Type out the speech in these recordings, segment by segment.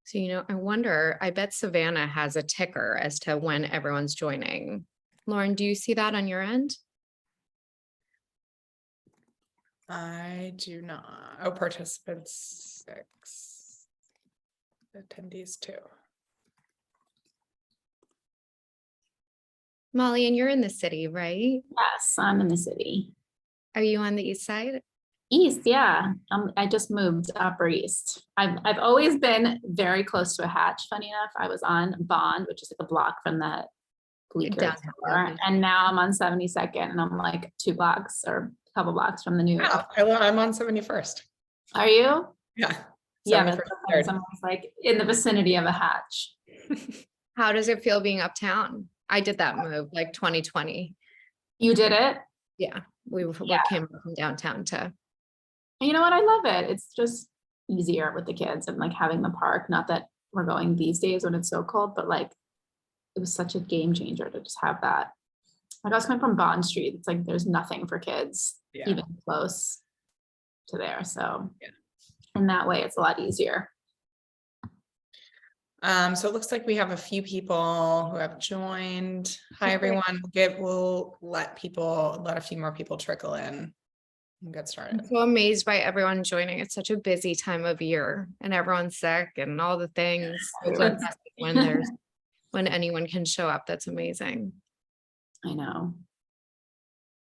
So, I wonder, I bet Savannah has a ticker as to when everyone's joining. Lauren, do you see that on your end? I do not. Oh, participants 6. Attendees 2. Molly, and you're in the city, right? Yes, I'm in the city. Are you on the east side? East, yeah. I just moved Upper East. I've always been very close to a Hatch. Funny enough, I was on Bond, which is like a block from the Bleecker Downtown, store, and now I'm on 72nd, and I'm like 2 blocks or a couple blocks from the new. Wow, I'm on 71st. Are you? Yeah. Yeah, 71st, that's someone's like in the vicinity of a Hatch. How does it feel being uptown? I did that move like 2020. You did it? Yeah, we came from downtown to. You know what? I love it. It's just easier with the kids and like having the park. Not that we're going these days when it's so cold, but like it was such a game changer to just have that. Like I was coming from Bond Street. It's like there's nothing for kids even close to there. So in that way, it's a lot easier. So it looks like we have a few people who have joined. Hi, everyone. We'll let a few more people trickle in and get started. I'm so amazed by everyone joining. It's such a busy time of year and everyone's sick and all the things. When anyone can show up, that's amazing. I know.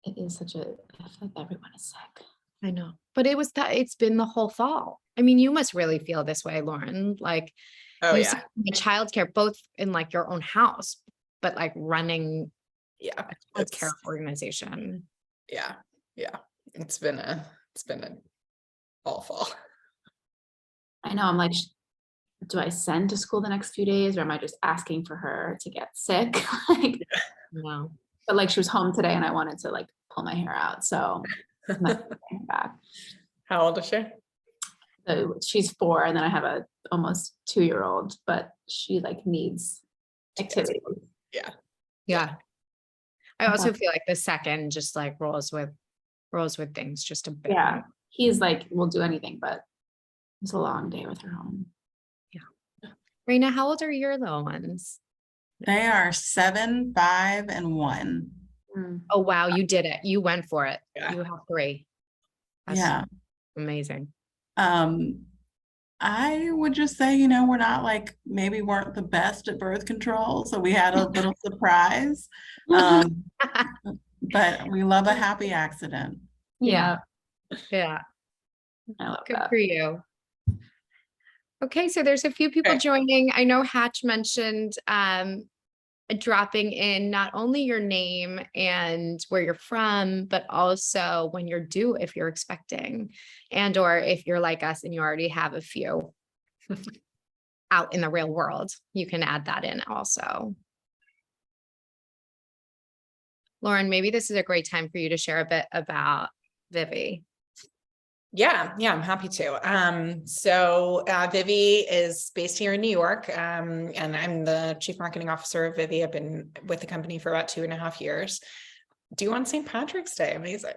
It is I feel like everyone is sick. I know, but it's been the whole fall. I mean, you must really feel this way, Lauren, like, childcare, both in like your own house, but like running a childcare organization. Yeah. It's been an awful. I know. I'm like, do I send to school the next few days, or am I just asking for her to get sick? Like, no. But like she was home today, and I wanted to like pull my hair out, so I'm not getting back. How old is she? So she's 4, and then I have a almost 2-year-old, but she like needs activity. Yeah. I also feel like the second just like rolls with things just a bit. Yeah. He's like, we'll do anything, but it's a long day with her home. Yeah. Raina, how old are your little ones? They are 7, 5, and 1. Oh, wow. You did it. You went for it. Yeah. You have 3. That's amazing. I would just say, we're not like, maybe weren't the best at birth control. So we had a little surprise. But we love a happy accident. Yeah. I love Good that. for you. Okay, so there's a few people joining. I know Hatch mentioned dropping in not only your name and where you're from, but also when you're due, if you're expecting, and or if you're like us and you already have a few out in the real world, you can add that in also. Lauren, maybe this is a great time for you to share a bit about Vivvi. Yeah, I'm happy to. So Vivvi is based here in New York, and I'm the Chief Marketing Officer of Vivvi. I've been with the company for about 2.5 years. Due on St. Patrick's Day, amazing.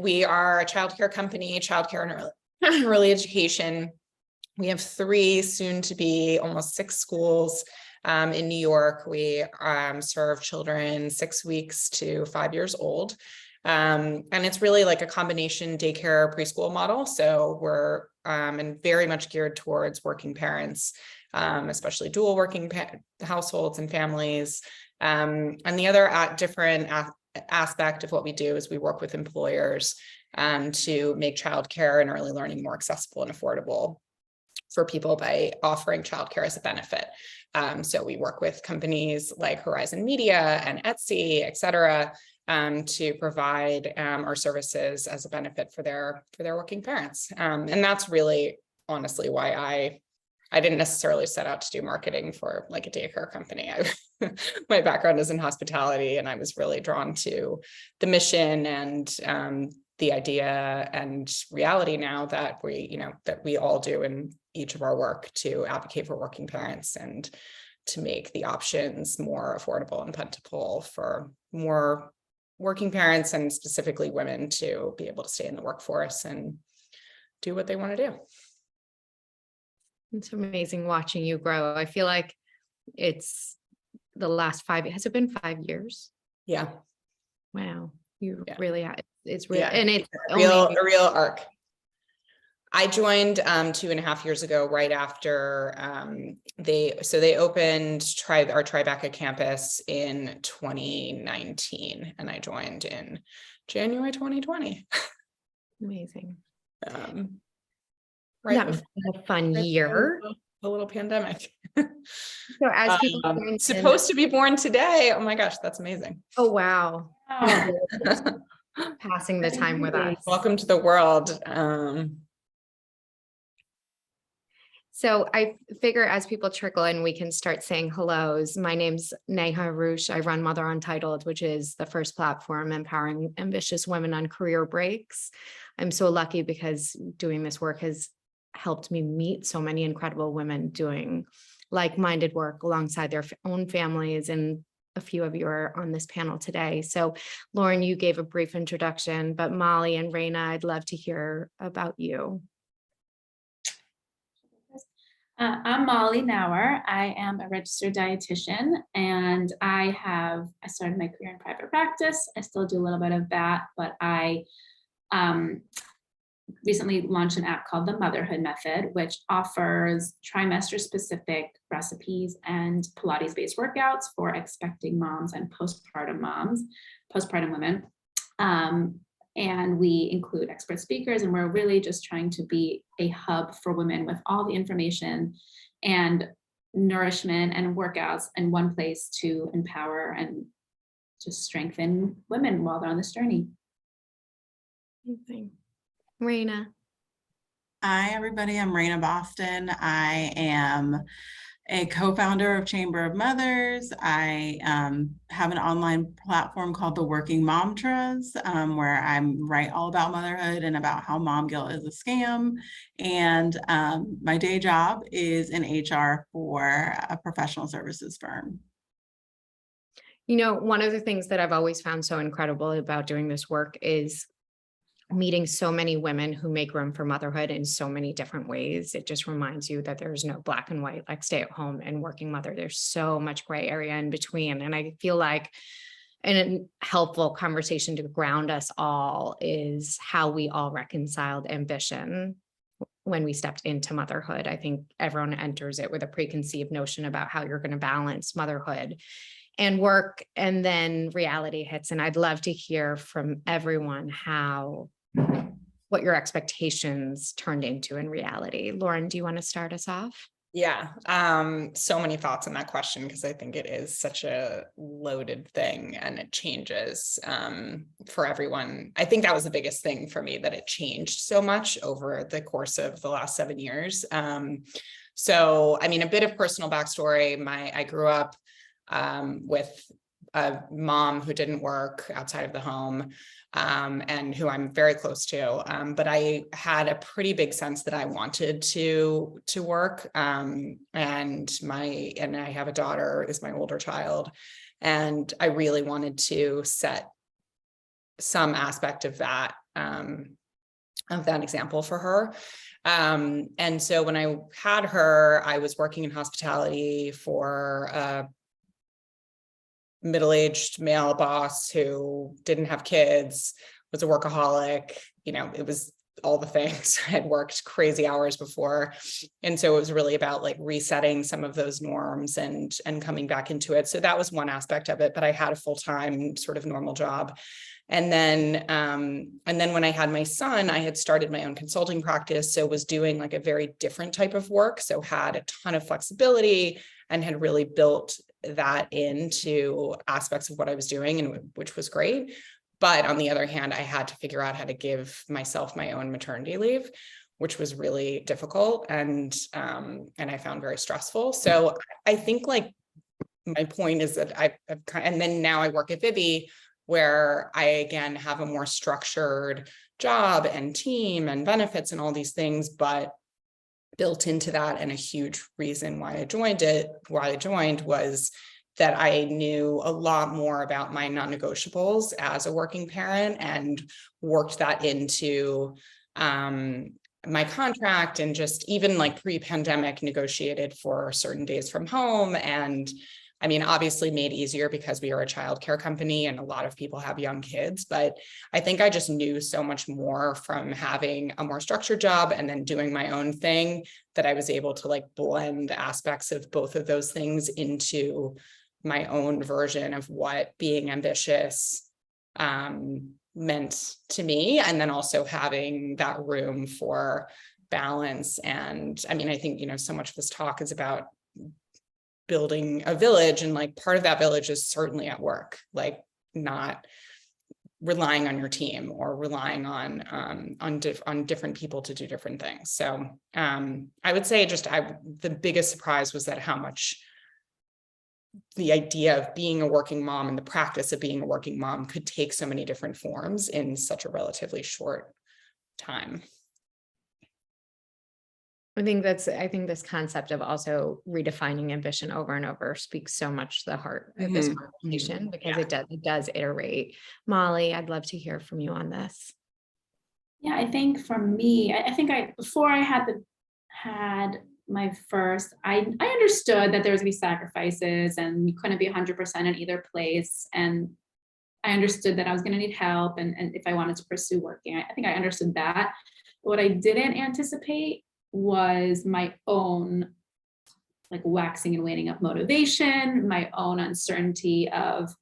We are a childcare company, childcare and early education. We have 3, soon to be almost 6 schools in New York. We serve children 6 weeks to 5 years old. And it's really like a combination daycare preschool model. So we're and very much geared towards working parents, especially dual working households and families. And the other different aspect of what we do is we work with employers to make childcare and early learning more accessible and affordable for people by offering childcare as a benefit. So we work with companies like Horizon Media and Etsy, et cetera, to provide our services as a benefit for their working parents. And that's really honestly why I didn't necessarily set out to do marketing for like a daycare company. My background is in hospitality, and I was really drawn to the mission and the idea and reality now that we all do in each of our work to advocate for working parents and to make the options more affordable and plentiful for more working parents, and specifically women, to be able to stay in the workforce and do what they want to do. It's amazing watching you grow. I feel like it's the last 5, has it been 5 years? Yeah. Wow. You Yeah. really, it's really, Yeah. and it's A real arc. I joined 2.5 years ago, right after they opened our Tribeca campus in 2019, and I joined in January 2020. amazing. Right That must before have been a fun year. the little pandemic. So as people join in- Supposed to be born today. Oh my gosh, that's amazing. oh wow. Oh, Passing the time with us. Welcome to the world. So I figure as people trickle in, we can start saying hellos. My name's Neha Roosh. I run Mother Untitled, which is the first platform empowering ambitious women on career breaks. I'm so lucky because doing this work has helped me meet so many incredible women doing like-minded work alongside their own families, and a few of you are on this panel today. So Lauren, you gave a brief introduction, but Molly and Raina, I'd love to hear about you. I'm Molly Nauer. I am a registered dietitian, and I started my career in private practice. I still do a little bit of that, but I recently launched an app called the Motherhood Method, which offers trimester-specific recipes and Pilates-based workouts for expecting moms and postpartum women. And we include expert speakers, and we're really just trying to be a hub for women with all the information and nourishment and workouts in one place to empower and just strengthen women while they're on this journey. Amazing. Raina. Hi, everybody. I'm Raina Boston. I am a co-founder of Chamber of Mothers. I have an online platform called The Working Momtras, where I write all about motherhood and about how mom guilt is a scam. And my day job is in HR for a professional services firm. You know, one of the things that I've always found so incredible about doing this work is meeting so many women who make room for motherhood in so many different ways. It just reminds you that there's no black and white, like stay at home and working mother. There's so much gray area in between. And I feel like a helpful conversation to ground us all is how we all reconciled ambition when we stepped into motherhood. I think everyone enters it with a preconceived notion about how you're going to balance motherhood and work, and then reality hits. And I'd love to hear from everyone what your expectations turned into in reality. Lauren, do you want to start us off? Yeah, so many thoughts on that question, because I think it is such a loaded thing and it changes for everyone. I think that was the biggest thing for me, that it changed so much over the course of the last 7 years. So, I mean, a bit of personal backstory. I grew up with a mom who didn't work outside of the home, and who I'm very close to. But I had a pretty big sense that I wanted to work. And I have a daughter, is my older child. And I really wanted to set some aspect of that example for her. And so when I had her, I was working in hospitality for a middle-aged male boss who didn't have kids, was a workaholic. You know, it was all the things. I had worked crazy hours before. And so it was really about like resetting some of those norms and coming back into it. So that was one aspect of it, but I had a full-time sort of normal job. And then when I had my son, I had started my own consulting practice. So was doing like a very different type of work. So had a ton of flexibility and had really built that into aspects of what I was doing, and which was great. But on the other hand, I had to figure out how to give myself my own maternity leave, which was really difficult and I found very stressful. So I think like my point is that and then now I work at Vivvi, where I again have a more structured job and team and benefits and all these things, but built into that, and a huge reason why I joined was that I knew a lot more about my non-negotiables as a working parent, and worked that into my contract, and just even like pre-pandemic negotiated for certain days from home. And I mean, obviously made easier because we are a childcare company and a lot of people have young kids, but I think I just knew so much more from having a more structured job and then doing my own thing, that I was able to like blend aspects of both of those things into my own version of what being ambitious meant to me. And then also having that room for balance. And I mean, I think, you know, so much of this talk is about building a village, and like part of that village is certainly at work, like not relying on your team or relying on different people to do different things. So I would say the biggest surprise was that how much the idea of being a working mom and the practice of being a working mom could take so many different forms in such a relatively short time. I think this concept of also redefining ambition over and over speaks so much to the heart of this conversation, because it does iterate. Molly, I'd love to hear from you on this. Yeah, I think for me, I think before I had my first, I understood that there was gonna be sacrifices and you couldn't be 100% in either place. And I understood that I was gonna need help, and if I wanted to pursue working, I think I understood that. What I didn't anticipate was my own like waxing and waning of motivation, my own uncertainty of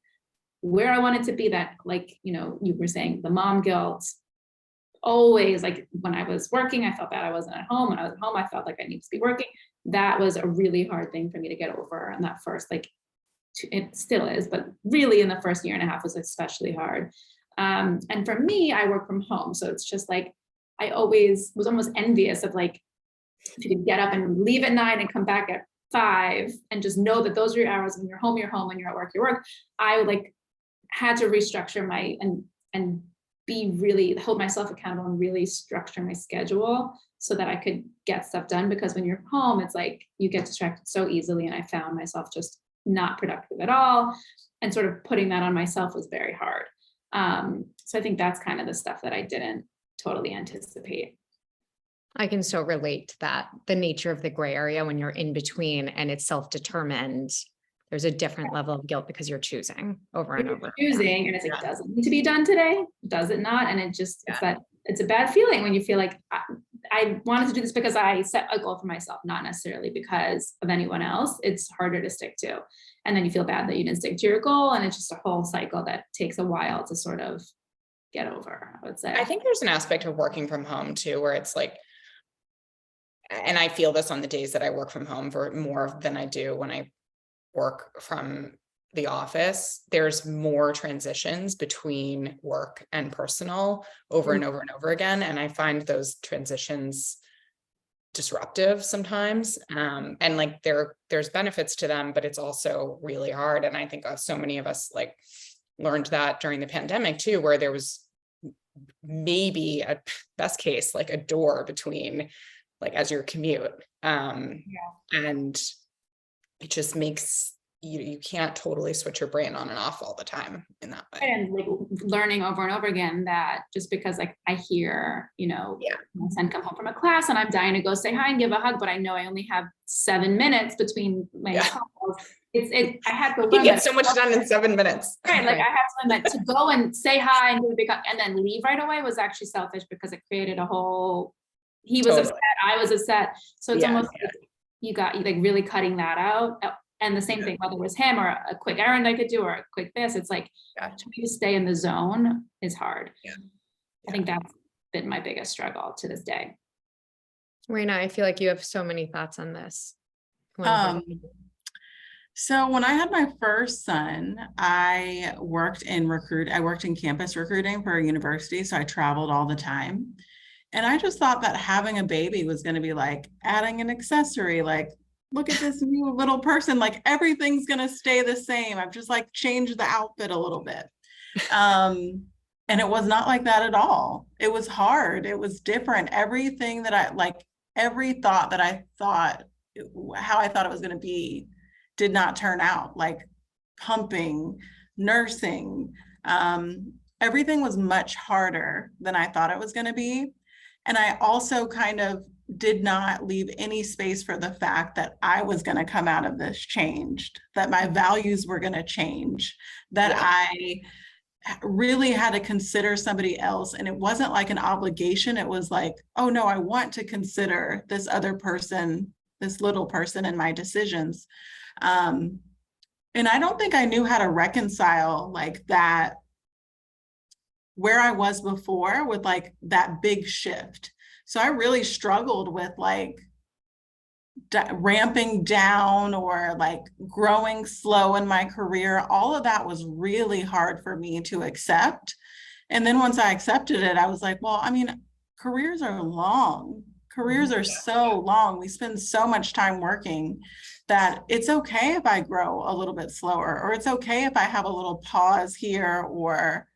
where I wanted to be, that like, you know, you were saying the mom guilt. Always, like when I was working, I felt that I wasn't at home. When I was at home, I felt like I needed to be working. That was a really hard thing for me to get over. And that first, like, it still is, but really in the first year and a half was especially hard. And for me, I work from home. So it's just like, I always was almost envious of like, if you could get up and leave at 9 and come back at 5 and just know that those are your hours. When you're home, you're home. When you're at work, you work. I would like had to restructure and be really hold myself accountable and really structure my schedule so that I could get stuff done. Because when you're home, it's like you get distracted so easily. And I found myself just not productive at all. And sort of putting that on myself was very hard. So I think that's kind of the stuff that I didn't totally anticipate. I can so relate to that. The nature of the gray area when you're in between and it's self-determined, there's a different level of guilt because you're choosing over and over. Choosing, and it's like, does it need to be done today? Does it not? And it just, it's a bad feeling when you feel like I wanted to do this because I set a goal for myself, not necessarily because of anyone else. It's harder to stick to. And then you feel bad that you didn't stick to your goal. And it's just a whole cycle that takes a while to sort of get over, I would say. I think there's an aspect of working from home too, where it's like, and I feel this on the days that I work from home for more than I do when I work from the office, there's more transitions between work and personal over and over and over again. And I find those transitions disruptive sometimes. And like there's benefits to them, but it's also really hard. And I think so many of us like learned that during the pandemic too, where there was maybe a best case, like a door between like as your commute. And it just makes you can't totally switch your brain on and off all the time in that way. And like learning over and over again that just because like I hear, you know, my son come home from a class and I'm dying to go say hi and give a hug, but I know I only have 7 minutes between my calls. I had to learn. You get so much done in 7 minutes. Right, like I had to learn that to go and say hi and give a big hug and then leave right away was actually selfish because it created a whole. He was upset, I was upset, so it's almost like you like really cutting that out. And the same thing, whether it was him or a quick errand I could do or a quick this, it's like to stay in the zone is hard. I think that's been my biggest struggle to this day. Raina, I feel like you have so many thoughts on this. So when I had my first son, I worked in campus recruiting for a university. So I traveled all the time. And I just thought that having a baby was going to be like adding an accessory, like, look at this new little person, like everything's going to stay the same. I've just like changed the outfit a little bit. And it was not like that at all. It was hard. It was different. Everything that every thought that I thought, how I thought it was going to be did not turn out. Like pumping, nursing, everything was much harder than I thought it was going to be. And I also kind of did not leave any space for the fact that I was going to come out of this changed, that my values were going to change, that Yeah. I really had to consider somebody else. And it wasn't like an obligation. It was like, oh no, I want to consider this other person, this little person in my decisions. And I don't think I knew how to reconcile like that, where I was before with like that big shift. So I really struggled with like ramping down or like growing slow in my career. All of that was really hard for me to accept. And then once I accepted it, I was like, well, I mean, careers are long. Careers are so long. We spend so much time working that it's okay if I grow a little bit slower, or it's okay if I have a little pause here or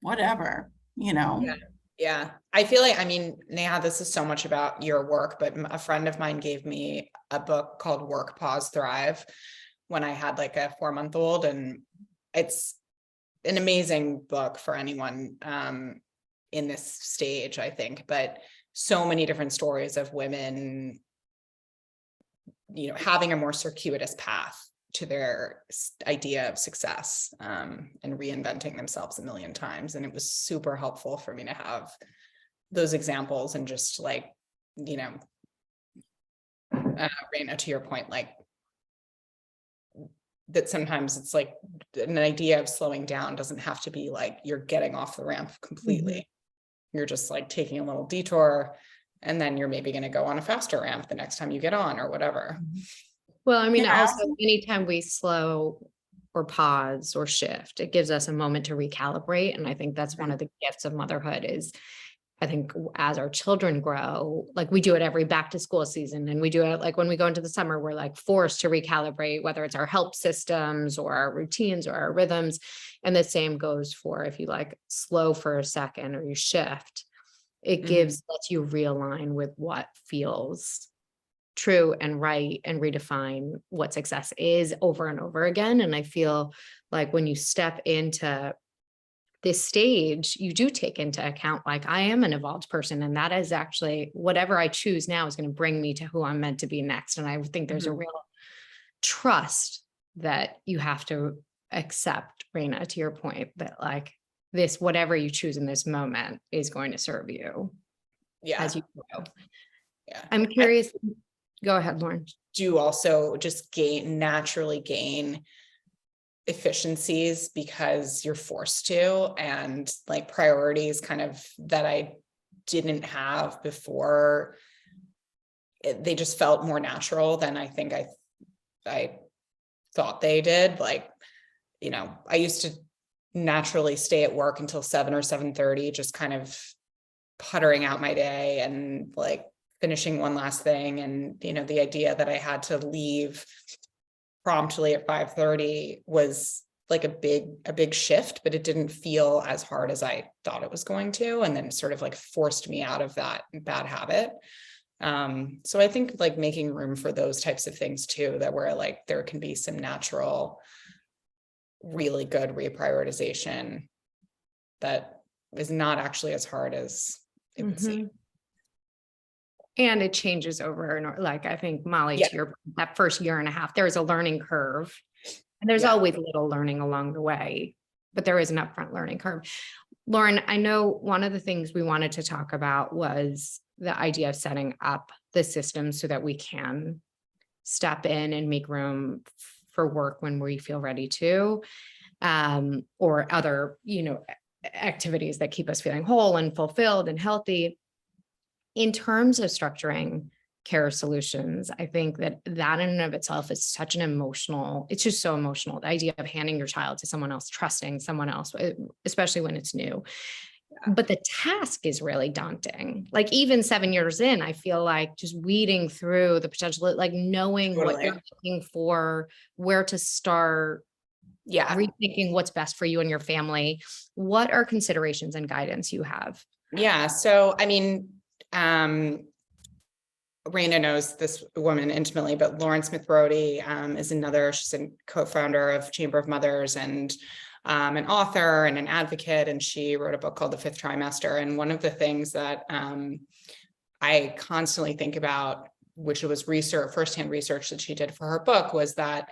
whatever, you know? Yeah. Yeah. I feel like, I mean, Neha, this is so much about your work, but a friend of mine gave me a book called Work, Pause, Thrive when I had like a 4-month-old, and it's an amazing book for anyone in this stage, I think, but so many different stories of women, you know, having a more circuitous path to their idea of success and reinventing themselves a million times. And it was super helpful for me to have those examples and just like, you know, Raina, to your point, like that sometimes it's like an idea of slowing down doesn't have to be like you're getting off the ramp completely. Mm-hmm. You're just like taking a little detour, and then you're maybe going to go on a faster ramp the next time you get on or whatever. Well, I mean, Yeah. also anytime we slow or pause or shift, it gives us a moment to recalibrate. And I think that's one of the gifts of motherhood is, I think as our children grow, like we do it every back to school season, and we do it like when we go into the summer, we're like forced to recalibrate, whether it's our help systems or our routines or our rhythms. And the same goes for if you like slow for a second or you shift, it lets you realign with what feels true and right and redefine what success is over and over again. And I feel like when you step into this stage, you do take into account, like, I am an evolved person, and that is actually whatever I choose now is going to bring me to who I'm meant to be next. And I think there's a real trust that you have to accept, Raina, to your point, that like this, whatever you choose in this moment is going to serve you as you grow. Yeah. I'm curious. Go ahead, Lauren. Do also just naturally gain efficiencies because you're forced to, and like priorities kind of that I didn't have before. They just felt more natural than I think I thought they did. Like, you know, I used to naturally stay at work until 7 or 7:30, just kind of puttering out my day and like finishing one last thing. And, you know, the idea that I had to leave promptly at 5:30 was like a big shift, but it didn't feel as hard as I thought it was going to. And then sort of like forced me out of that bad habit. So I think like making room for those types of things too, that where like there can be some natural, really good reprioritization that is not actually as hard as it would seem. And it changes over, and like, I think Molly, to your, that first year and a half, there's a learning curve, and there's always a little learning along the way, but there is an upfront learning curve. Lauren, I know one of the things we wanted to talk about was the idea of setting up the system so that we can step in and make room for work when we feel ready to, or other, you know, activities that keep us feeling whole and fulfilled and healthy. In terms of structuring care solutions, I think that in and of itself is such an emotional, it's just so emotional. The idea of handing your child to someone else, trusting someone else, especially when it's new. But the task is really daunting. Like even 7 years in, I feel like just weeding through the potential, like knowing what you're looking for, where to start, rethinking what's best for you and your family. What are considerations and guidance you have? Yeah. So, I mean, Raina knows this woman intimately, but Lauren Smith Brody is another. She's a co-founder of Chamber of Mothers, and an author and an advocate, and she wrote a book called The Fifth Trimester. And one of the things that I constantly think about, which was firsthand research that she did for her book, was that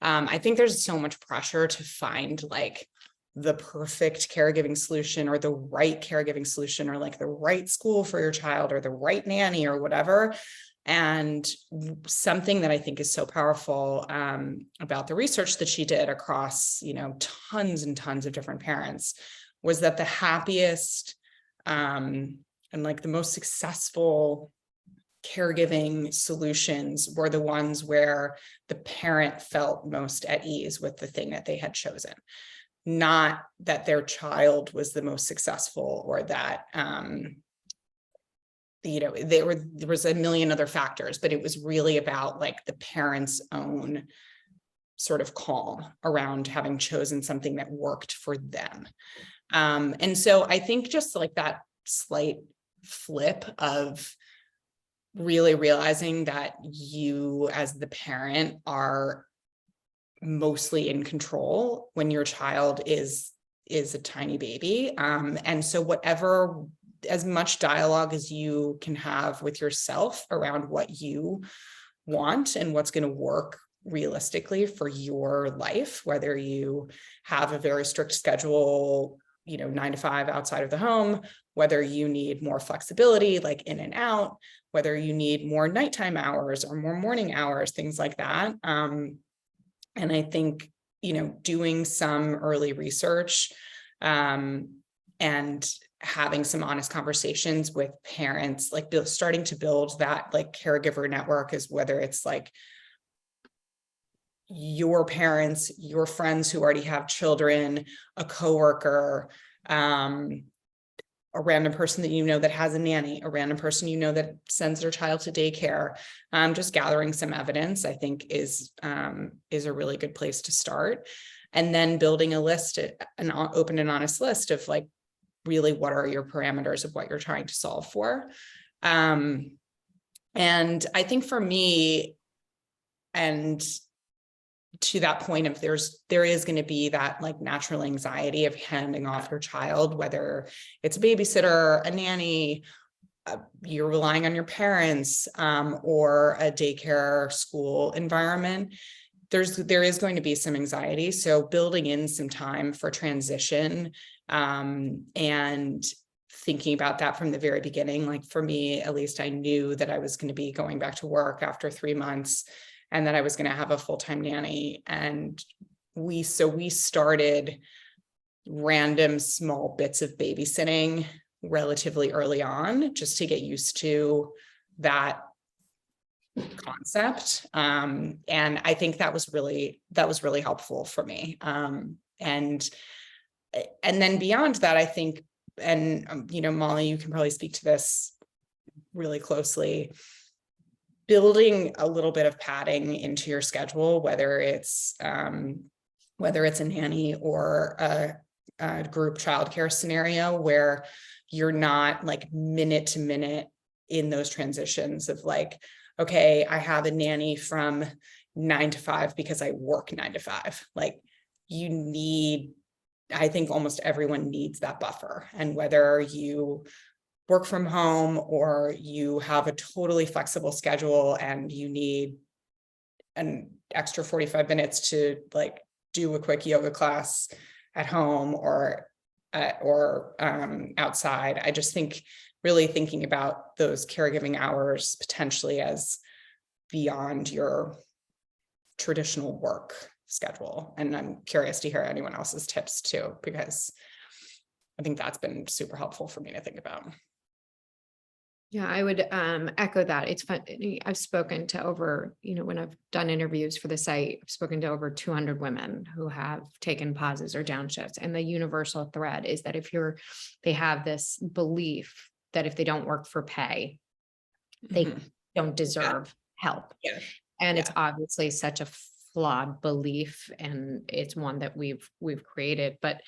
I think there's so much pressure to find like the perfect caregiving solution or the right caregiving solution or like the right school for your child or the right nanny or whatever. And something that I think is so powerful about the research that she did across, tons and tons of different parents was that the happiest and like the most successful caregiving solutions were the ones where the parent felt most at ease with the thing that they had chosen. Not that their child was the most successful or that, there was a million other factors, but it was really about like the parents' own sort of calm around having chosen something that worked for them. And so I think just like that slight flip of really realizing that you as the parent are mostly in control when your child is a tiny baby. And so as much dialogue as you can have with yourself around what you want and what's going to work realistically for your life, whether you have a very strict schedule, 9 to 5 outside of the home, whether you need more flexibility, like in and out, whether you need more nighttime hours or more morning hours, things like that. And I think, doing some early research and having some honest conversations with parents, like starting to build that like caregiver network, is whether it's like your parents, your friends who already have children, a coworker, a random person that that has a nanny, a random person that sends their child to daycare. Just gathering some evidence, I think, is a really good place to start. And then building a list, an open and honest list of like, really, what are your parameters of what you're trying to solve for? And I think for me, and to that point of there is going to be that like natural anxiety of handing off your child, whether it's a babysitter, a nanny, you're relying on your parents, or a daycare school environment. There is going to be some anxiety. So building in some time for transition, and thinking about that from the very beginning. Like for me, at least, I knew that I was going to be going back to work after 3 months, and that I was going to have a full-time nanny. And we started random small bits of babysitting relatively early on, just to get used to that concept. And I think that was really helpful for me. And then beyond that, I think, and Molly, you can probably speak to this really closely, building a little bit of padding into your schedule, whether it's a nanny or a group childcare scenario, where you're not like minute to minute in those transitions of like, okay, I have a nanny from 9 to 5 because I work 9 to 5. Like I think almost everyone needs that buffer. And whether you work from home or you have a totally flexible schedule and you need an extra 45 minutes to like do a quick yoga class at home or outside, I just think really thinking about those caregiving hours potentially as beyond your traditional work schedule. And I'm curious to hear anyone else's tips too, because I think that's been super helpful for me to think about. Yeah, I would echo that. It's fun. I've spoken to over, when I've done interviews for the site, I've spoken to over 200 women who have taken pauses or downshifts. And the universal thread is that they have this belief that if they don't work for pay, they don't deserve help. Yeah. And it's obviously such a flawed belief, and it's one that we've created. But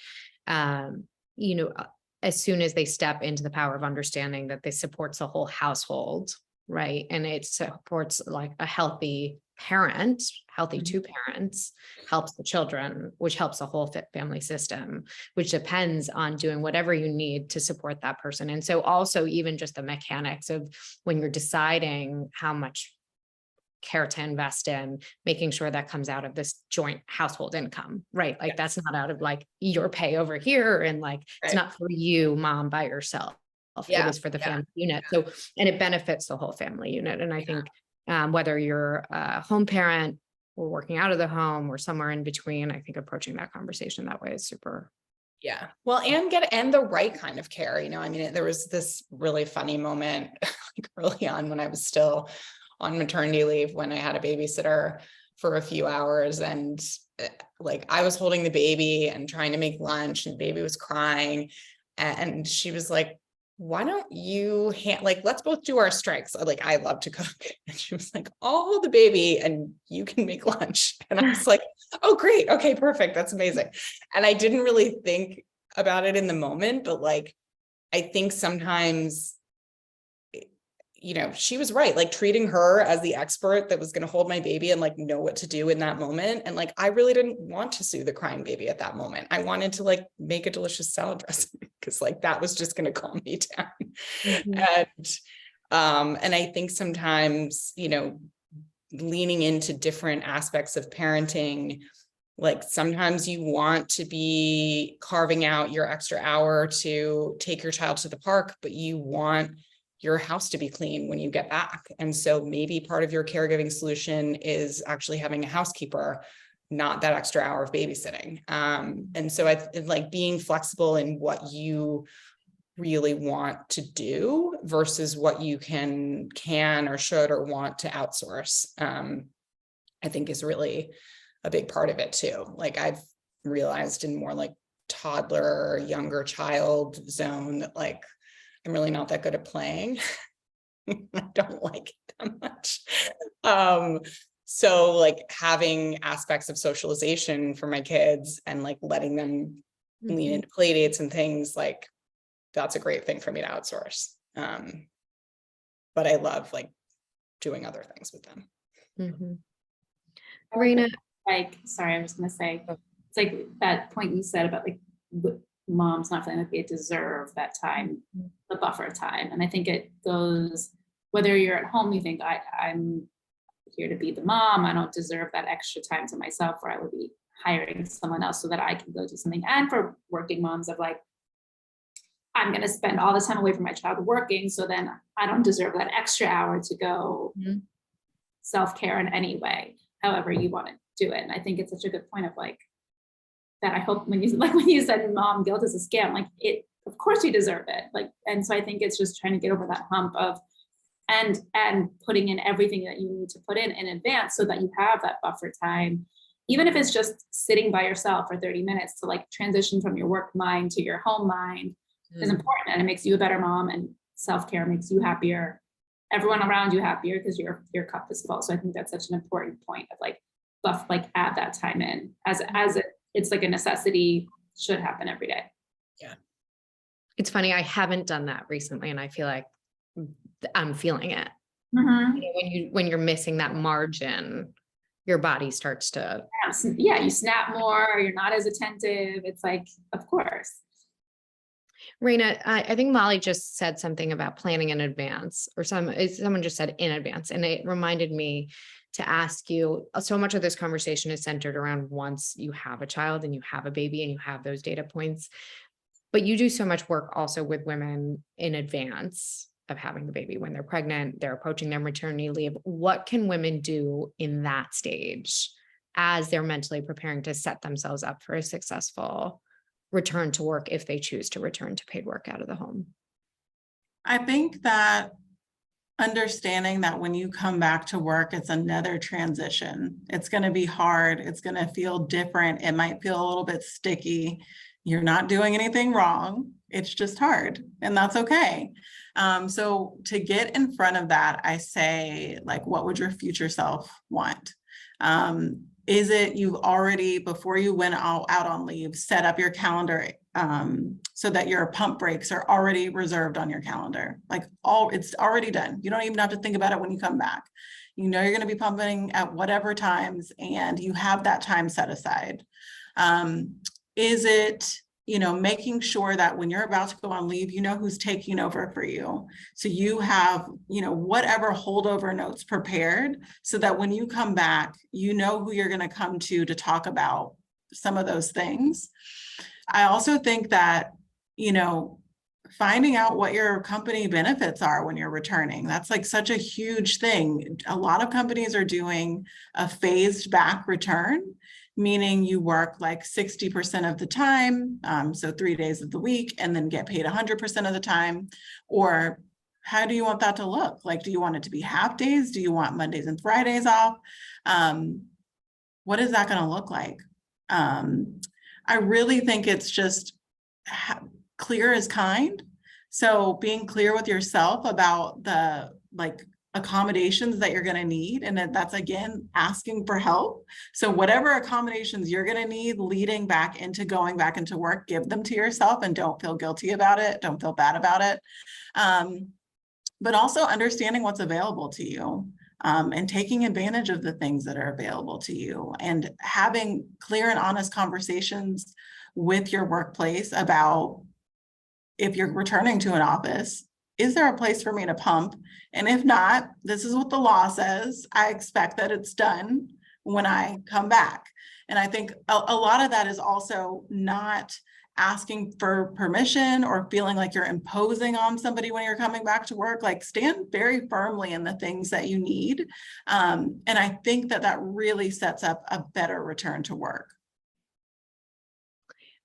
as soon as they step into the power of understanding that this supports the whole household, right? And it supports like a healthy parent, healthy two parents, helps the children, which helps the whole family system, which depends on doing whatever you need to support that person. And so also even just the mechanics of when you're deciding how much care to invest in, making sure that comes out of this joint household income, right? Like that's not out of like your pay over here. And like, it's not for you, mom, by yourself. It is for the family unit. So, and it benefits the whole family unit. And I think whether you're a home parent or working out of the home or somewhere in between, I think approaching that conversation that way is super. Yeah. Well, and the right kind of care, you know, I mean, there was this really funny moment like early on when I was still on maternity leave, when I had a babysitter for a few hours, and like I was holding the baby and trying to make lunch, and the baby was crying, and she was like, why don't you let's both do our strengths. Like, I love to cook. And she was like, I'll hold the baby and you can make lunch. And I was like, oh, great. Okay, perfect. That's amazing. And I didn't really think about it in the moment, but like, I think sometimes, you know, she was right, like treating her as the expert that was going to hold my baby and like know what to do in that moment. And like, I really didn't want to soothe the crying baby at that moment. I wanted to like make a delicious salad dressing because like that was just going to calm me down. And I think sometimes, you know, leaning into different aspects of parenting, like sometimes you want to be carving out your extra hour to take your child to the park, but you want your house to be clean when you get back. And so maybe part of your caregiving solution is actually having a housekeeper, not that extra hour of babysitting. And so I like being flexible in what you really want to do versus what you can or should or want to outsource, I think is really a big part of it too. Like I've realized in more like toddler, younger child zone that like, I'm really not that good at playing. I don't like it that much. So like having aspects of socialization for my kids and like letting them lean into play dates and things, like that's a great thing for me to outsource. But I love like doing other things with them. Raina, like, sorry, I was gonna say, it's like that point you said about like moms not feeling like they deserve that time, the buffer time. And I think it goes, whether you're at home, you think I'm here to be the mom, I don't deserve that extra time to myself, or I would be hiring someone else so that I can go do something. And for working moms of like, I'm going to spend all the time away from my child working, so then I don't deserve that extra hour to go self-care in any way, however you want to do it. And I think it's such a good point of like, that I hope when you said mom guilt is a scam, like it, of course you deserve it. Like, and so I think it's just trying to get over that hump of, and putting in everything that you need to put in advance so that you have that buffer time, even if it's just sitting by yourself for 30 minutes to like transition from your work mind to your home mind is important. And it makes you a better mom, and self-care makes you happier, everyone around you happier, because your cup is full. So I think that's such an important point of like, add that time in as it's like a necessity, should happen every day. Yeah. It's funny, I haven't done that recently, and I feel like I'm feeling it. Mm-hmm. You know, when you're missing that margin, your body starts to. Yeah, you snap more, you're not as attentive. It's like, of course. Raina, I think Molly just said something about planning in advance, or someone just said in advance. And it reminded me to ask you, so much of this conversation is centered around once you have a child and you have a baby and you have those data points, but you do so much work also with women in advance of having the baby, when they're pregnant, they're approaching their maternity leave. What can women do in that stage as they're mentally preparing to set themselves up for a successful return to work, if they choose to return to paid work out of the home? I think that understanding that when you come back to work, it's another transition. It's going to be hard. It's going to feel different. It might feel a little bit sticky. You're not doing anything wrong. It's just hard, and that's okay. So to get in front of that, I say, like, what would your future self want? Is it you've already, before you went out on leave, set up your calendar so that your pump breaks are already reserved on your calendar. Like it's already done. You don't even have to think about it when you come back. You know, you're going to be pumping at whatever times, and you have that time set aside. Is it, you know, making sure that when you're about to go on leave, you know who's taking over for you. So you have, you know, whatever holdover notes prepared so that when you come back, you know who you're going to come to talk about some of those things. I also think that, you know, finding out what your company benefits are when you're returning, that's like such a huge thing. A lot of companies are doing a phased back return, meaning you work like 60% of the time, so 3 days of the week, and then get paid 100% of the time. Or how do you want that to look? Like, do you want it to be half days? Do you want Mondays and Fridays off? What is that going to look like? I really think it's just clear is kind. So being clear with yourself about the like accommodations that you're going to need, and that's again asking for help. So whatever accommodations you're going to need leading back into going back into work, give them to yourself and don't feel guilty about it. Don't feel bad about it. But also understanding what's available to you. And taking advantage of the things that are available to you, and having clear and honest conversations with your workplace about, if you're returning to an office, is there a place for me to pump? And if not, this is what the law says. I expect that it's done when I come back. And I think a lot of that is also not asking for permission or feeling like you're imposing on somebody when you're coming back to work. Like, stand very firmly in the things that you need. And I think that that really sets up a better return to work.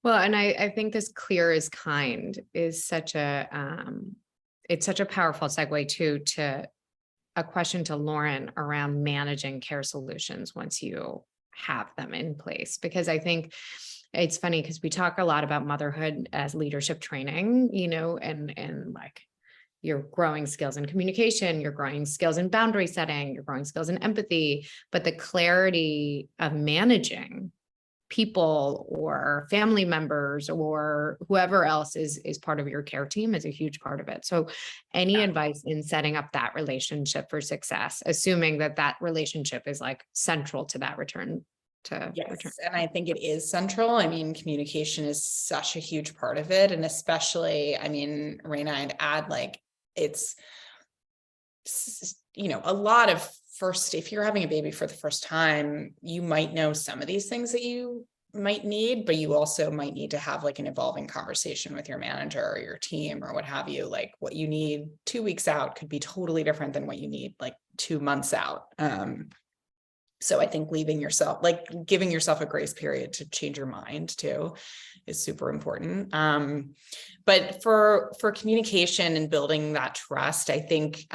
Well, and I think this clear is kind is such a, it's such a powerful segue to a question to Lauren around managing care solutions once you have them in place. Because I think it's funny because we talk a lot about motherhood as leadership training, you know, and like you're growing skills in communication, you're growing skills in boundary setting, you're growing skills in empathy, but the clarity of managing people or family members or whoever else is part of your care team is a huge part of it. So any advice in setting up that relationship for success, assuming that that relationship is like central to that return to return. And I think it is central. I mean, communication is such a huge part of it. And especially, I mean, Raina, I'd add, like, it's, you know, a lot of first, if you're having a baby for the first time, you might know some of these things that you might need, but you also might need to have like an evolving conversation with your manager or your team or what have you. Like, what you need 2 weeks out could be totally different than what you need like 2 months out. So I think leaving yourself, like giving yourself a grace period to change your mind too is super important. But for communication and building that trust, I think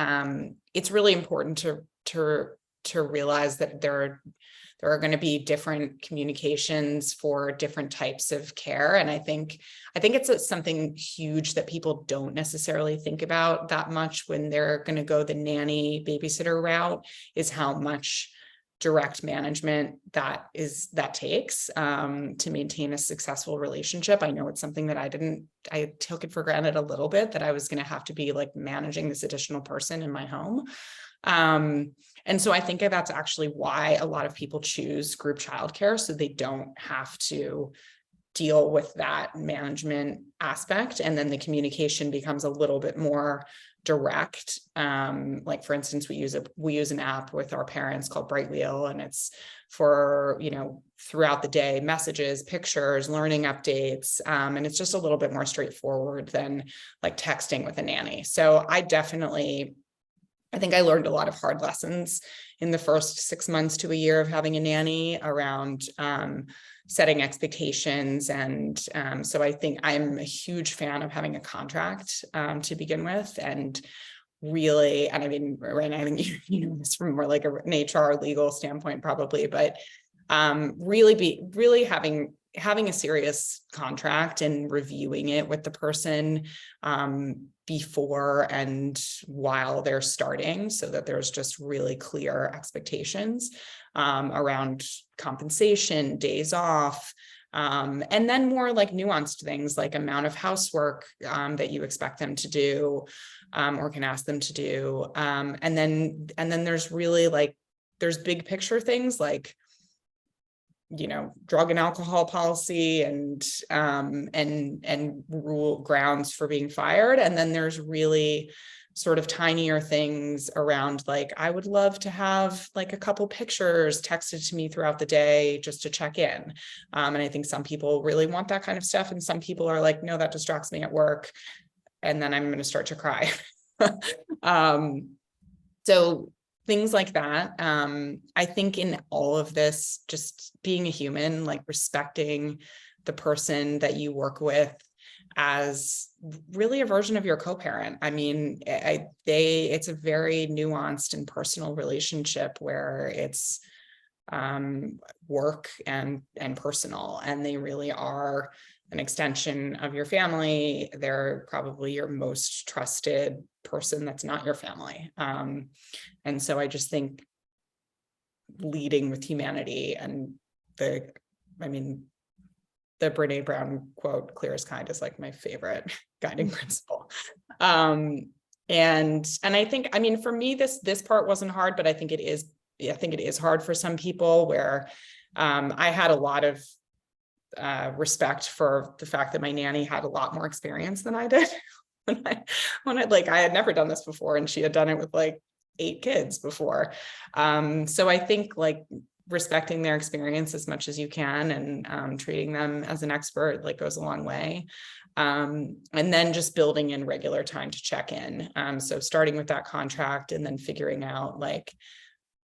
it's really important to realize that there are going to be different communications for different types of care. And I think it's something huge that people don't necessarily think about that much when they're going to go the nanny babysitter route, is how much direct management that takes to maintain a successful relationship. I know it's something that I took it for granted a little bit, that I was going to have to be like managing this additional person in my home. And so I think that's actually why a lot of people choose group childcare, so they don't have to deal with that management aspect. And then the communication becomes a little bit more direct. Like, for instance, we use an app with our parents called Bright Wheel, and it's for, you know, throughout the day, messages, pictures, learning updates. And it's just a little bit more straightforward than like texting with a nanny. So I think I learned a lot of hard lessons in the first 6 months to a year of having a nanny around setting expectations. And so I think I'm a huge fan of having a contract to begin with. And really, and I mean, right now, I think you know this from more like an HR legal standpoint, probably, but really having a serious contract and reviewing it with the person before and while they're starting, so that there's just really clear expectations around compensation, days off, And then more like nuanced things like amount of housework that you expect them to do or can ask them to do. And then there's really like, there's big picture things like, you know, drug and alcohol policy and rule grounds for being fired. And then there's really sort of tinier things around like, I would love to have like a couple pictures texted to me throughout the day just to check in. And I think some people really want that kind of stuff. And some people are like, no, that distracts me at work. And then I'm going to start to cry. So things like that. I think in all of this, just being a human, like respecting the person that you work with as really a version of your co-parent. I mean, it's a very nuanced and personal relationship where it's work and personal, and they really are an extension of your family. They're probably your most trusted person that's not your family. And so I just think leading with humanity and the Brene Brown quote, clear as kind, is like my favorite guiding principle. And I think, I mean, for me, this part wasn't hard, but I think it is hard for some people where I had a lot of respect for the fact that my nanny had a lot more experience than I did. when I had never done this before, and she had done it with like 8 kids before. So I think like respecting their experience as much as you can and treating them as an expert like goes a long way. And then just building in regular time to check in. So starting with that contract and then figuring out like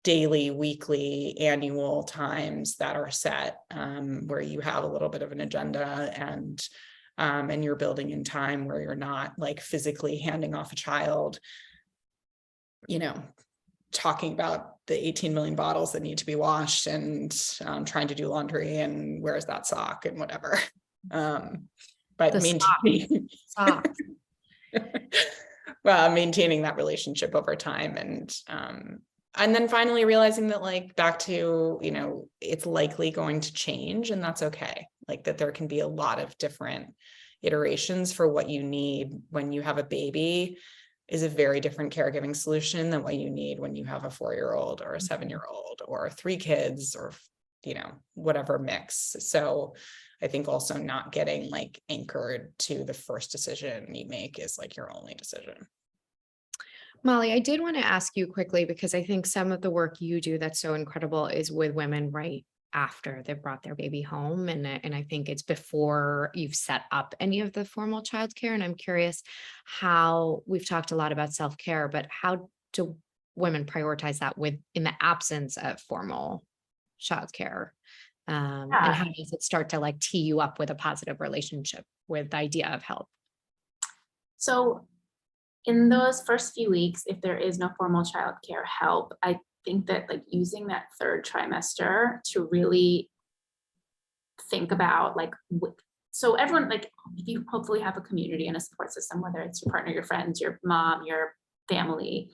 daily, weekly, annual times that are set, where you have a little bit of an agenda and you're building in time where you're not like physically handing off a child, you know, talking about the 18 million bottles that need to be washed and trying to do laundry and where's that sock and whatever. But maintaining Socks. well, maintaining that relationship over time and then finally realizing that like back to, you know, it's likely going to change and that's okay. Like that there can be a lot of different iterations for what you need when you have a baby is a very different caregiving solution than what you need when you have a 4-year-old or a 7-year-old or 3 kids or, you know, whatever mix. So I think also not getting like anchored to the first decision you make is like your only decision. Molly, I did want to ask you quickly, because I think some of the work you do that's so incredible is with women right after they've brought their baby home. And I think it's before you've set up any of the formal childcare. And I'm curious how we've talked a lot about self-care, but how do women prioritize that in the absence of formal childcare? And how does it start to like tee you up with a positive relationship with the idea of help? So in those first few weeks, if there is no formal childcare help, I think that like using that 3rd trimester to really think about like, so everyone, like if you hopefully have a community and a support system, whether it's your partner, your friends, your mom, your family,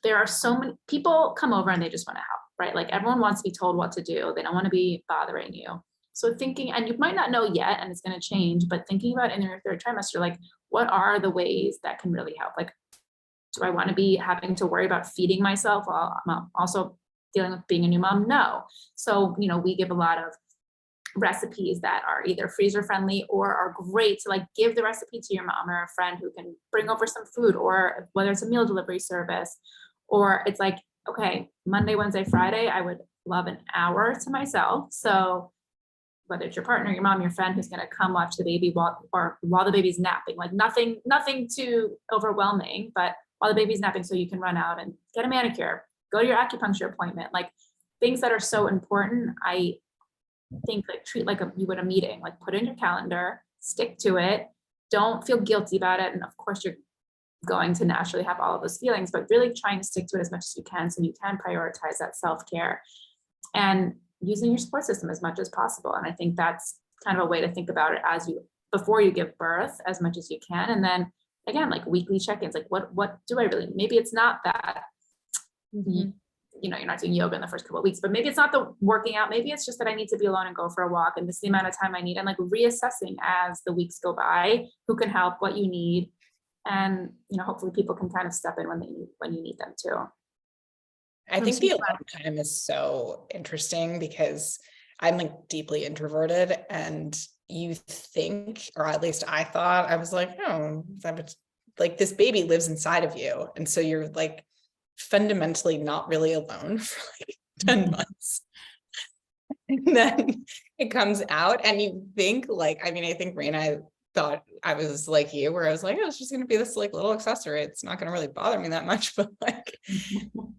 there are so many people come over and they just want to help, right? Like everyone wants to be told what to do. They don't want to be bothering you. So thinking, and you might not know yet, and it's going to change, but thinking about in your 3rd trimester, like what are the ways that can really help? Like, do I want to be having to worry about feeding myself while I'm also dealing with being a new mom? No. So, you know, we give a lot of recipes that are either freezer friendly or are great to like give the recipe to your mom or a friend who can bring over some food, or whether it's a meal delivery service, or it's like, okay, Monday, Wednesday, Friday, I would love an hour to myself. So whether it's your partner, your mom, your friend who's going to come watch the baby while the baby's napping, like nothing too overwhelming, but while the baby's napping, so you can run out and get a manicure, go to your acupuncture appointment, like things that are so important. I think like treat like you would a meeting, like put in your calendar, stick to it, don't feel guilty about it. And of course you're going to naturally have all of those feelings, but really trying to stick to it as much as you can so you can prioritize that self-care and using your support system as much as possible. And I think that's kind of a way to think about it before you give birth as much as you can. And then again, like weekly check-ins, like what do I really, maybe it's not that you know, you're not doing yoga in the first couple of weeks, but maybe it's not the working out. Maybe it's just that I need to be alone and go for a walk, and this is the amount of time I need, and like reassessing as the weeks go by, who can help, what you need. And, you know, hopefully people can kind of step in when you need them to. I think the alone time is so interesting because I'm like deeply introverted, and you think, or at least I thought, I was like, oh, like this baby lives inside of you. And so you're like fundamentally not really alone for like 10 months. And then it comes out and you think like, I mean, I think Raina thought I was like you, where I was like, oh, it's just going to be this like little accessory. It's not going to really bother me that much, but like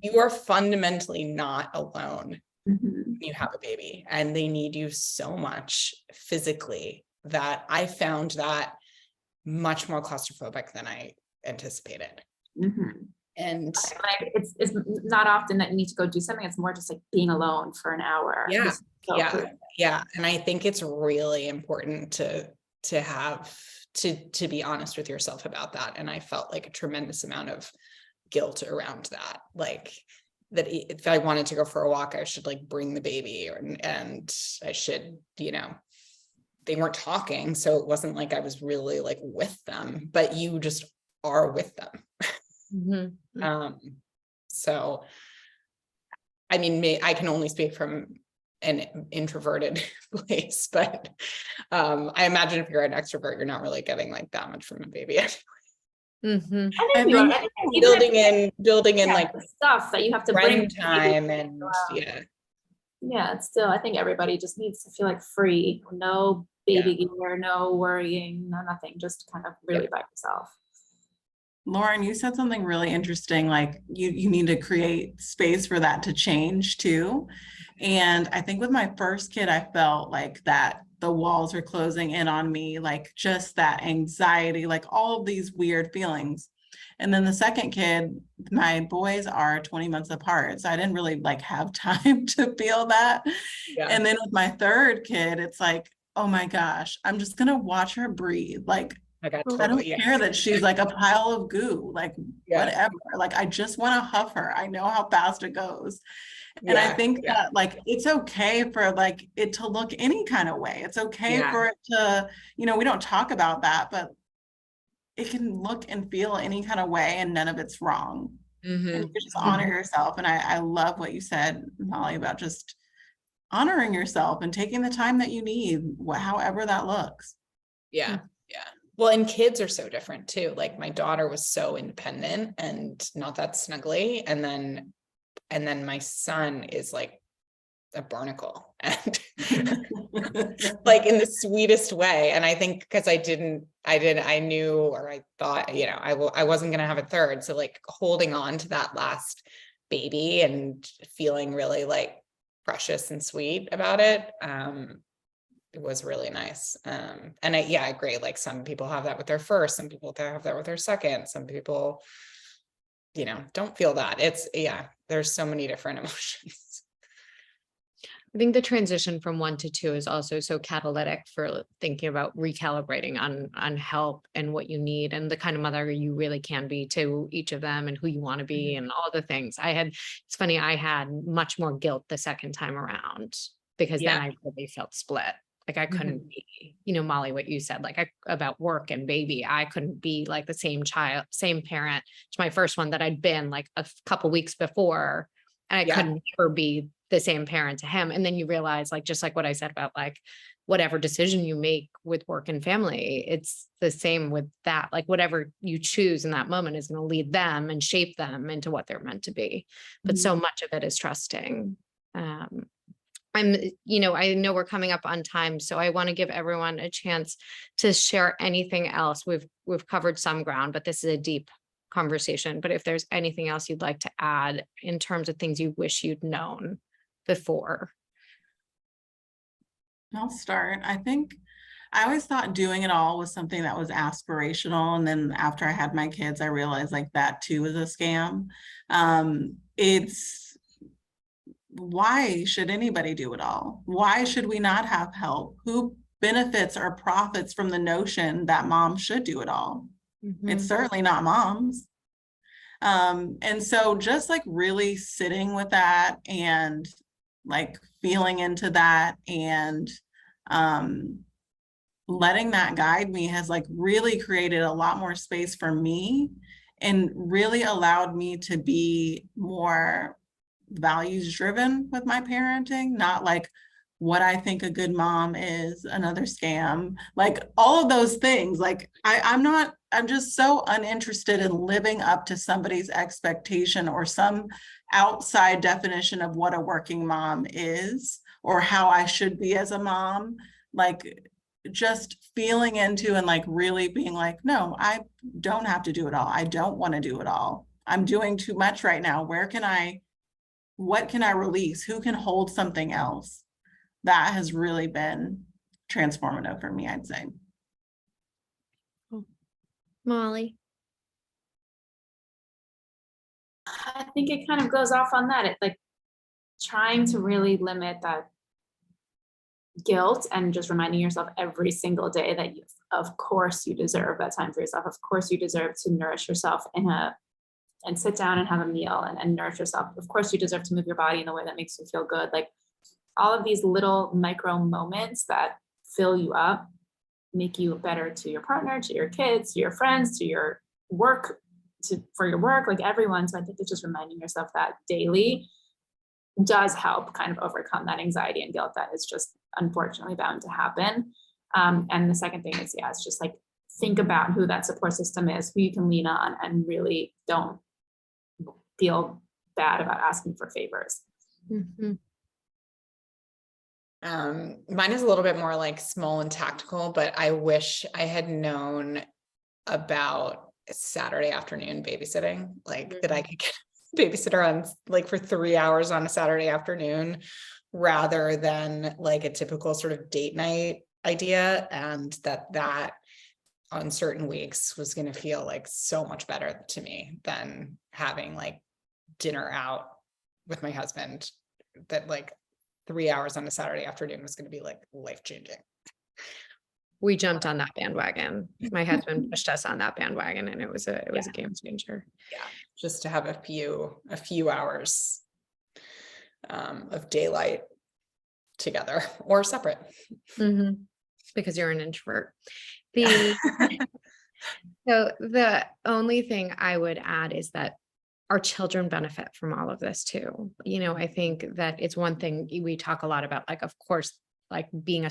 you are fundamentally not alone. You have a baby and they need you so much physically that I found that much more claustrophobic than I anticipated. And like it's not often that you need to go do something. It's more just like being alone for an hour. Yeah. And I think it's really important to have to be honest with yourself about that. And I felt like a tremendous amount of guilt around that. Like that if I wanted to go for a walk, I should like bring the baby and I should, you know, they weren't talking. So it wasn't like I was really like with them, but you just are with them. So, I mean, I can only speak from an introverted place, but I imagine if you're an extrovert, you're not really getting like that much from a baby. I think building in like stuff that you have to bring time and it's still, I think everybody just needs to feel like free, no baby gear, no worrying, no nothing, just kind of really by yourself. Lauren, you said something really interesting, like you need to create space for that to change too. And I think with my first kid, I felt like that the walls are closing in on me, like just that anxiety, like all of these weird feelings. And then the second kid, my boys are 20 months apart, so I didn't really like have time to feel that. And then with my third kid, it's like, oh my gosh, I'm just gonna watch her breathe. Like I don't care that she's like a pile of goo, like whatever. Like I just want to huff her. I know how fast it goes. And I think that like it's okay for like it to look any kind of way. It's okay for it to, you know, we don't talk about that, but it can look and feel any kind of way and none of it's wrong. And you just honor yourself. And I love what you said, Molly, about just honoring yourself and taking the time that you need, however that looks. Well, and kids are so different too. Like my daughter was so independent and not that snuggly. And then my son is like a barnacle and like in the sweetest way. And I think because I knew, or I thought, you know, I wasn't going to have a third. So like holding on to that last baby and feeling really like precious and sweet about it. It was really nice. And I agree. Like some people have that with their first, some people have that with their second, some people, you know, don't feel that. It's, there's so many different emotions. I think the transition from 1 to 2 is also so catalytic for thinking about recalibrating on help and what you need and the kind of mother you really can be to each of them and who you want to be and all the things. It's funny, I had much more guilt the second time around because then I really felt split. Like I couldn't be, you know, Molly, what you said, like about work and baby, I couldn't be like the same parent to my first one that I'd been like a couple weeks before. And I couldn't ever be the same parent to him. And then you realize, like, just like what I said about like, whatever decision you make with work and family, it's the same with that. Like whatever you choose in that moment is going to lead them and shape them into what they're meant to be. But so much of it is trusting. I know we're coming up on time, so I want to give everyone a chance to share anything else. We've covered some ground, but this is a deep conversation. But if there's anything else you'd like to add in terms of things you wish you'd known before. I'll start. I think I always thought doing it all was something that was aspirational. And then after I had my kids, I realized like that too is a scam. Why should anybody do it all? Why should we not have help? Who benefits or profits from the notion that mom should do it all? It's certainly not moms. And so just like really sitting with that and like feeling into that and letting that guide me has like really created a lot more space for me and really allowed me to be more values driven with my parenting, not like what I think a good mom is, another scam, like all of those things. Like I'm just so uninterested in living up to somebody's expectation or some outside definition of what a working mom is or how I should be as a mom. Like just feeling into and like really being like, no, I don't have to do it all. I don't want to do it all. I'm doing too much right now. What can I release? Who can hold something else? That has really been transformative for me, I'd say. Molly. I think it kind of goes off on that. It's like trying to really limit that guilt and just reminding yourself every single day that you, of course you deserve that time for yourself. Of course you deserve to nourish yourself and sit down and have a meal and nourish yourself. Of course you deserve to move your body in a way that makes you feel good. Like all of these little micro moments that fill you up, make you better to your partner, to your kids, to your friends, to your work, for your work, like everyone. So I think it's just reminding yourself that daily does help kind of overcome that anxiety and guilt that is just unfortunately bound to happen. And the second thing is, it's just like think about who that support system is, who you can lean on, and really don't feel bad about asking for favors. Mm-hmm. Mine is a little bit more like small and tactical, but I wish I had known about Saturday afternoon babysitting, like that I could get a babysitter on like for 3 hours on a Saturday afternoon rather than like a typical sort of date night idea. And that on certain weeks was going to feel like so much better to me than having like dinner out with my husband, that like 3 hours on a Saturday afternoon was going to be like life-changing. We jumped on that bandwagon. My husband pushed us on that bandwagon, and it was a game changer. Yeah, just to have a few hours of daylight together or separate. Mm-hmm. Because you're an introvert. So the only thing I would add is that our children benefit from all of this too. I think that it's one thing we talk a lot about, like, of course, like being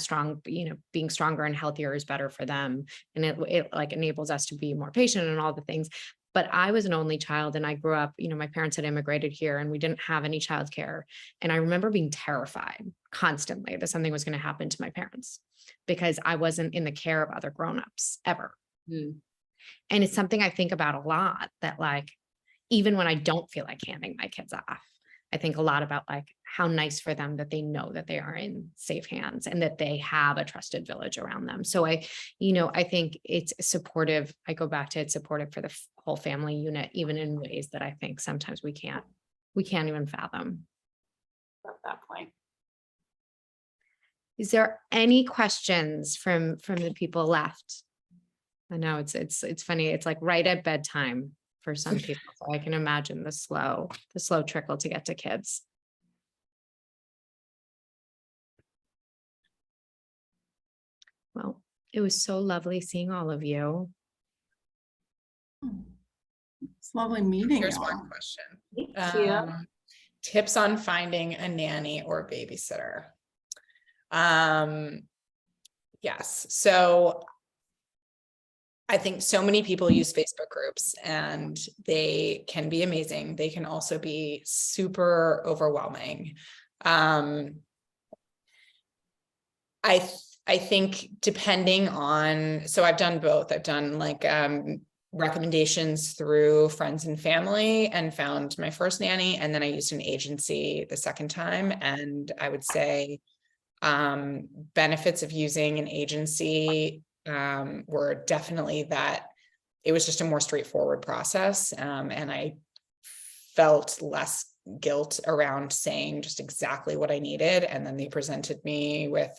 being stronger and healthier is better for them. And it like enables us to be more patient and all the things. But I was an only child and I grew up, my parents had immigrated here and we didn't have any childcare. And I remember being terrified constantly that something was going to happen to my parents because I wasn't in the care of other grownups ever. And it's something I think about a lot, that like, even when I don't feel like handing my kids off, I think a lot about like how nice for them that they know that they are in safe hands and that they have a trusted village around them. So I think it's supportive. I go back to it's supportive for the whole family unit, even in ways that I think sometimes we can't even fathom. At that point. Is there any questions from the people left? I know it's funny. It's like right at bedtime for some people. So I can imagine the slow trickle to get to kids. Well, it was so lovely seeing all of you. It's lovely meeting Here's you. one question. Thank you. Tips on finding a nanny or babysitter. Yes. So I think so many people use Facebook groups and they can be amazing. They can also be super overwhelming. I think depending on, so I've done both. I've done like recommendations through friends and family and found my first nanny. And then I used an agency the second time. And I would say benefits of using an agency were definitely that it was just a more straightforward process. And I felt less guilt around saying just exactly what I needed. And then they presented me with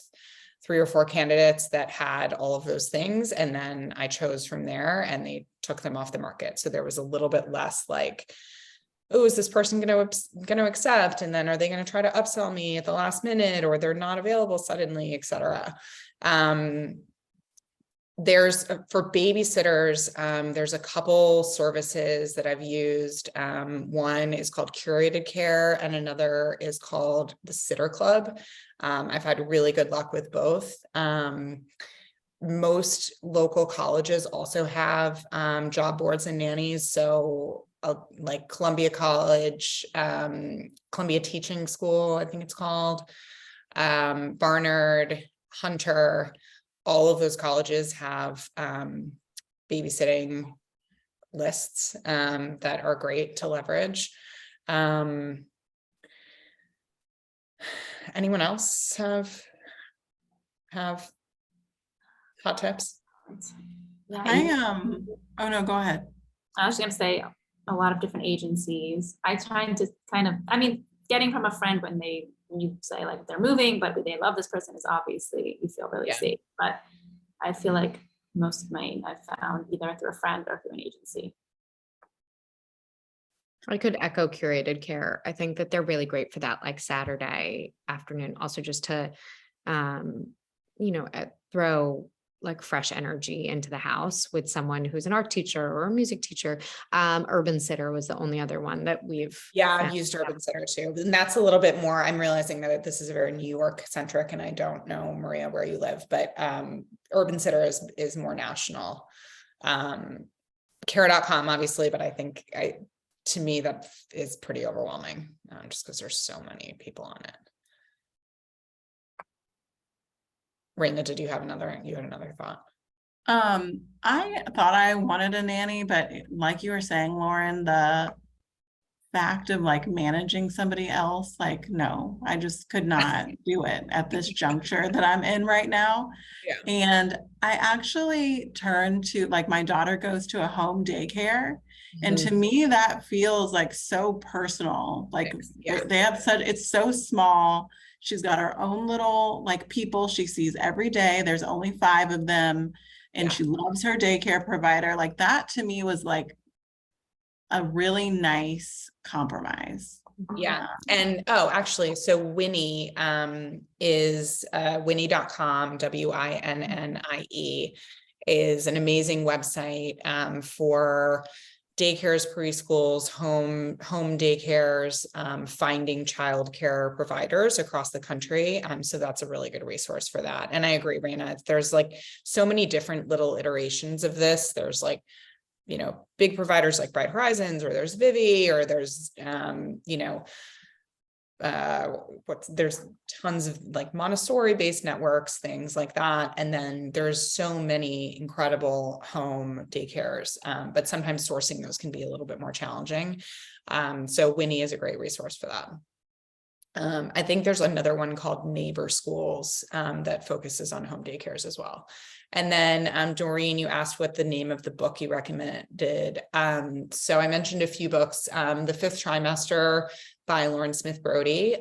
3 or 4 candidates that had all of those things. And then I chose from there and they took them off the market. So there was a little bit less like, oh, is this person going to accept? And then are they going to try to upsell me at the last minute, or they're not available suddenly, et cetera. There's for babysitters, there's a couple services that I've used. One is called Curated Care and another is called the Sitter Club. I've had really good luck with both. Most local colleges also have job boards and nannies. So like Columbia College, Columbia Teaching School, I think it's called, Barnard, Hunter, all of those colleges have babysitting lists that are great to leverage. Anyone else have hot tips? Yeah, Oh no, go ahead. I was gonna say a lot of different agencies. I try to kind of, I mean, getting from a friend when you say like they're moving, but they love this person is obviously you feel really safe. But I feel like most of mine I've found either through a friend or through an agency. I could echo Curated Care. I think that they're really great for that, like Saturday afternoon, also just to, throw like fresh energy into the house with someone who's an art teacher or a music teacher. Urban Sitter was the only other one that we've. I've used Urban Sitter too, and that's a little bit more. I'm realizing that this is a very New York centric, and I don't know, Maria, where you live, but Urban Sitter is more national. Care.com, obviously, but I think to me that is pretty overwhelming, just because there's so many people on it. Raina, did you have another thought? I thought I wanted a nanny, but like you were saying, Lauren, the fact of like managing somebody else, like, no, I just could not do it at this juncture that I'm in right now. Yeah. And I actually turned to, like, my daughter goes to a home daycare. And to me, that feels like so personal. Like they have it's so small. She's got her own little like people she sees every day. There's only 5 of them. And she loves her daycare provider. Like that to me was like a really nice compromise. Yeah. And actually, so Winnie is winnie.com, WINNIE, is an amazing website for daycares, preschools, home daycares, finding childcare providers across the country. So that's a really good resource for that. And I agree, Raina, there's like so many different little iterations of this. There's like, big providers like Bright Horizons, or there's Vivvi, or there's, there's tons of like Montessori based networks, things like that. And then there's so many incredible home daycares, but sometimes sourcing those can be a little bit more challenging. So Winnie is a great resource for that. I think there's another one called Neighbor Schools that focuses on home daycares as well. And then Doreen, you asked what the name of the book you recommended. So I mentioned a few books, The Fifth Trimester by Lauren Smith Brody,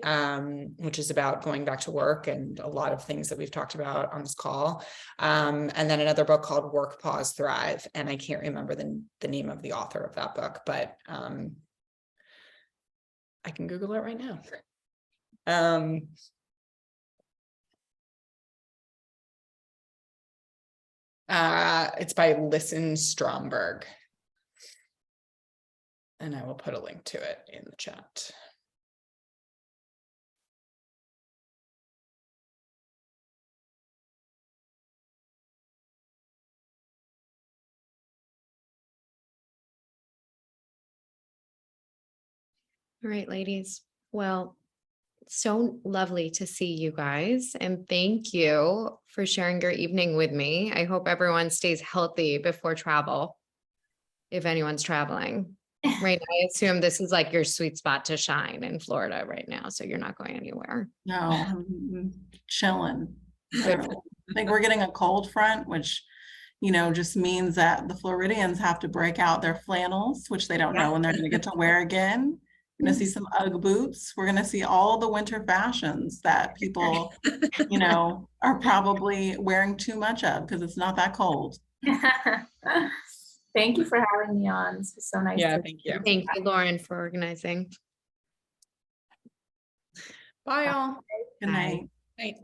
which is about going back to work and a lot of things that we've talked about on this call. And then another book called Work, Pause, Thrive. And I can't remember the name of the author of that book, but I can Google it right now. It's by Listen Stromberg, and I will put a link to it in the chat. All right, ladies. Well, so lovely to see you guys. And thank you for sharing your evening with me. I hope everyone stays healthy before travel, if anyone's traveling. Right. I assume this is like your sweet spot to shine in Florida right now. So you're not going anywhere. No, I'm chilling. I think we're getting a cold front, which, just means that the Floridians have to break out their flannels, which they don't know when they're going to get to wear again. We're gonna see some UGG boots. We're gonna see all the winter fashions that people, you know, are probably wearing too much of because it's not that cold. Thank you for having me on. This was so nice. Yeah, to thank you. Thank you, Lauren, for organizing. Bye all. Good Bye. night. Night.